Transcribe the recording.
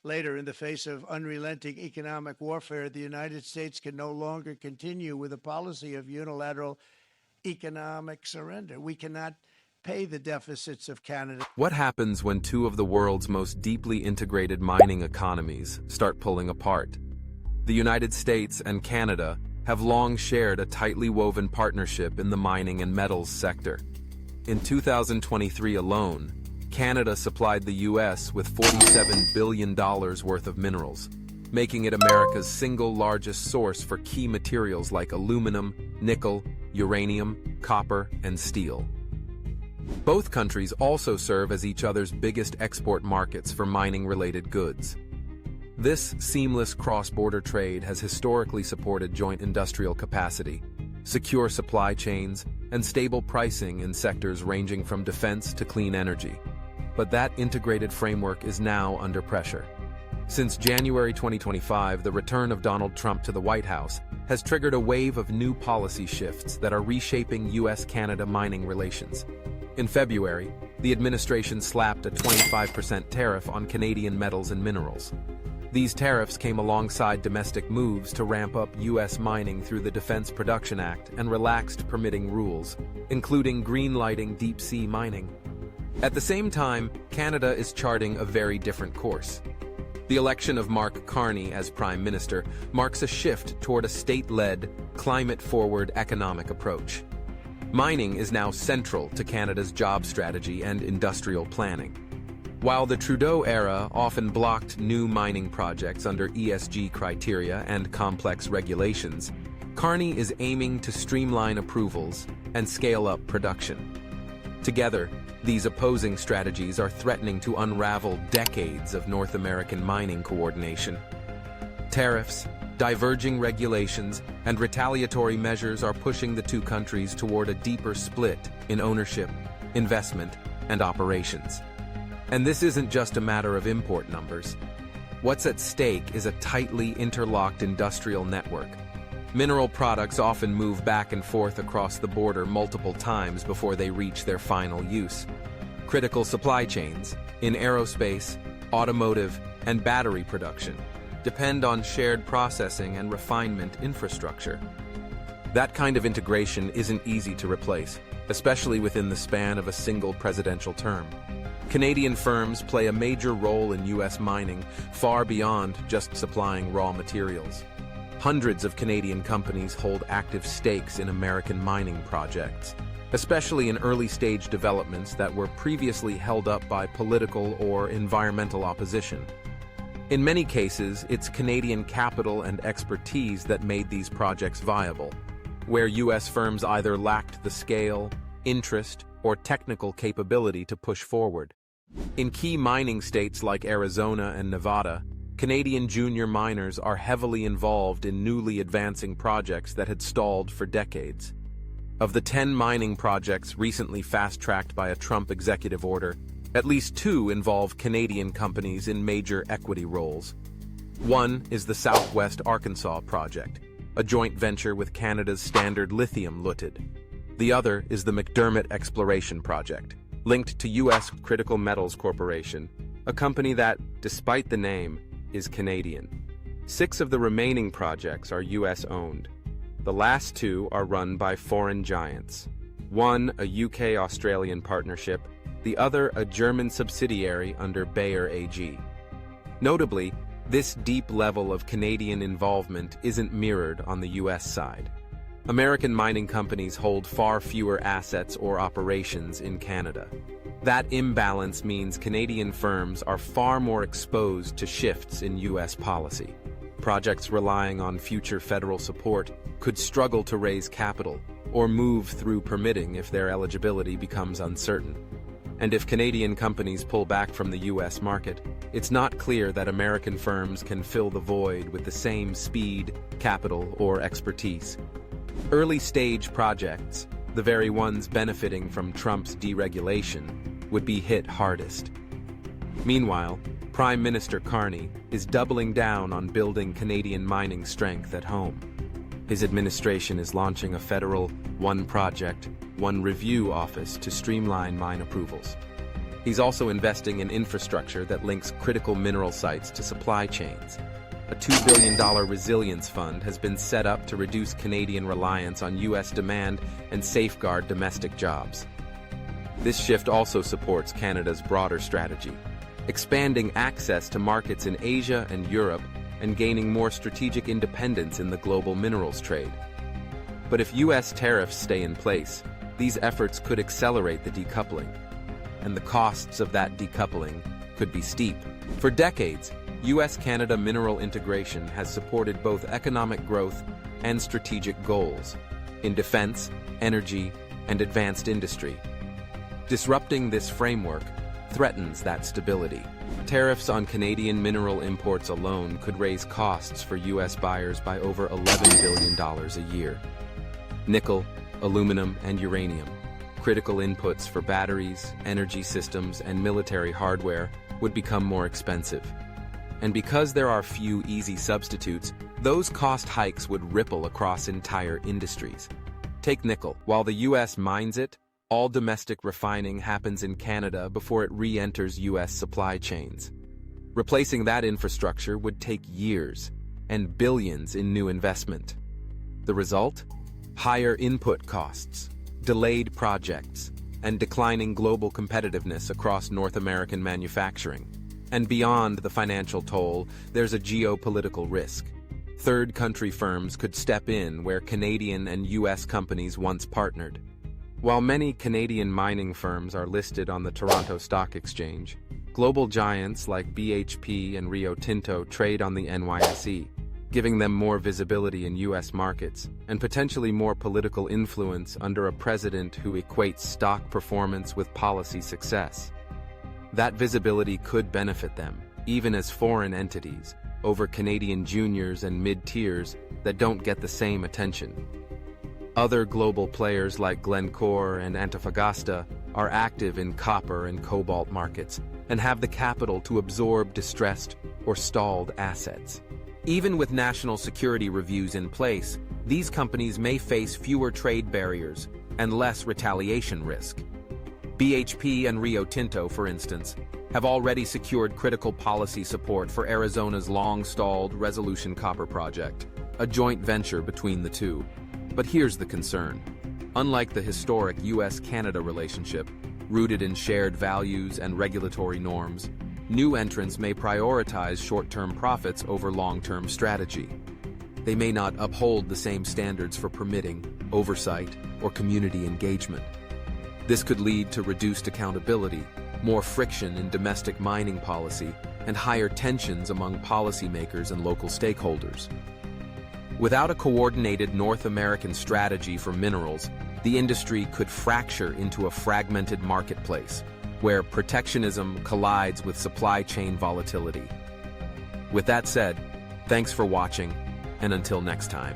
Later, in the face of unrelenting economic warfare, the United States can no longer continue with a policy of unilateral economic surrender. We cannot pay the deficits of Canada. What happens when two of the world's most deeply integrated mining economies start pulling apart? The United States and Canada have long shared a tightly woven partnership in the mining and metals sector. In 2023 alone, Canada supplied the U.S. with $47 billion worth of minerals, making it America's single largest source for key materials like aluminum, nickel, uranium, copper, and steel. Both countries also serve as each other's biggest export markets for mining-related goods. This seamless cross-border trade has historically supported joint industrial capacity, secure supply chains, and stable pricing in sectors ranging from defense to clean energy. But that integrated framework is now under pressure. Since January 2025, the return of Donald Trump to the White House has triggered a wave of new policy shifts that are reshaping U.S.-Canada mining relations. In February, the administration slapped a 25% tariff on Canadian metals and minerals. These tariffs came alongside domestic moves to ramp up U.S. mining through the Defense Production Act and relaxed permitting rules, including green-lighting deep-sea mining. At the same time, Canada is charting a very different course. The election of Mark Carney as Prime Minister marks a shift toward a state-led, climate-forward economic approach. Mining is now central to Canada's job strategy and industrial planning. While the Trudeau era often blocked new mining projects under ESG criteria and complex regulations, Carney is aiming to streamline approvals and scale up production. Together, these opposing strategies are threatening to unravel decades of North American mining coordination. Tariffs, diverging regulations, and retaliatory measures are pushing the two countries toward a deeper split in ownership, investment, and operations. And this isn't just a matter of import numbers. What's at stake is a tightly interlocked industrial network. Mineral products often move back and forth across the border multiple times before they reach their final use. Critical supply chains, in aerospace, automotive, and battery production, depend on shared processing and refinement infrastructure. That kind of integration isn't easy to replace, especially within the span of a single presidential term. Canadian firms play a major role in U.S. mining, far beyond just supplying raw materials. Hundreds of Canadian companies hold active stakes in American mining projects, especially in early-stage developments that were previously held up by political or environmental opposition. In many cases, it's Canadian capital and expertise that made these projects viable, where U.S. firms either lacked the scale, interest, or technical capability to push forward. In key mining states like Arizona and Nevada, Canadian junior miners are heavily involved in newly advancing projects that had stalled for decades. Of the 10 mining projects recently fast-tracked by a Trump executive order, at least 2 involve Canadian companies in major equity roles. One is the Southwest Arkansas project, a joint venture with Canada's Standard Lithium Limited. The other is the McDermott Exploration Project, linked to U.S. Critical Metals Corporation, a company that, despite the name, is Canadian. 6 of the remaining projects are U.S.-owned. The last 2 are run by foreign giants. One, a UK-Australian partnership, the other a German subsidiary under Bayer AG. Notably, this deep level of Canadian involvement isn't mirrored on the U.S. side. American mining companies hold far fewer assets or operations in Canada. That imbalance means Canadian firms are far more exposed to shifts in U.S. policy. Projects relying on future federal support could struggle to raise capital or move through permitting if their eligibility becomes uncertain. And if Canadian companies pull back from the U.S. market, it's not clear that American firms can fill the void with the same speed, capital, or expertise. Early-stage projects, the very ones benefiting from Trump's deregulation, would be hit hardest. Meanwhile, Prime Minister Carney is doubling down on building Canadian mining strength at home. His administration is launching a federal one project, one review office to streamline mine approvals. He's also investing in infrastructure that links critical mineral sites to supply chains. A $2 billion resilience fund has been set up to reduce Canadian reliance on U.S. demand and safeguard domestic jobs. This shift also supports Canada's broader strategy, expanding access to markets in Asia and Europe and gaining more strategic independence in the global minerals trade. But if U.S. tariffs stay in place, these efforts could accelerate the decoupling, and the costs of that decoupling could be steep. For decades, U.S.-Canada mineral integration has supported both economic growth and strategic goals in defense, energy, and advanced industry. Disrupting this framework threatens that stability. Tariffs on Canadian mineral imports alone could raise costs for U.S. buyers by over $11 billion a year. Nickel, aluminum, and uranium, critical inputs for batteries, energy systems, and military hardware, would become more expensive. And because there are few easy substitutes, those cost hikes would ripple across entire industries. Take nickel. While the U.S. mines it, all domestic refining happens in Canada before it re-enters U.S. supply chains. Replacing that infrastructure would take years and billions in new investment. The result? Higher input costs, delayed projects, and declining global competitiveness across North American manufacturing. And beyond the financial toll, there's a geopolitical risk. Third country firms could step in where Canadian and U.S. companies once partnered. While many Canadian mining firms are listed on the Toronto Stock Exchange, global giants like BHP and Rio Tinto trade on the NYSE, giving them more visibility in U.S. markets and potentially more political influence under a president who equates stock performance with policy success. That visibility could benefit them, even as foreign entities, over Canadian juniors and mid-tiers that don't get the same attention. Other global players like Glencore and Antofagasta are active in copper and cobalt markets and have the capital to absorb distressed or stalled assets. Even with national security reviews in place, these companies may face fewer trade barriers and less retaliation risk. BHP and Rio Tinto, for instance, have already secured critical policy support for Arizona's long-stalled Resolution Copper project, a joint venture between the two. But here's the concern. Unlike the historic U.S.-Canada relationship, rooted in shared values and regulatory norms, new entrants may prioritize short-term profits over long-term strategy. They may not uphold the same standards for permitting, oversight, or community engagement. This could lead to reduced accountability, more friction in domestic mining policy, and higher tensions among policymakers and local stakeholders. Without a coordinated North American strategy for minerals, the industry could fracture into a fragmented marketplace, where protectionism collides with supply chain volatility. With that said, thanks for watching, and until next time.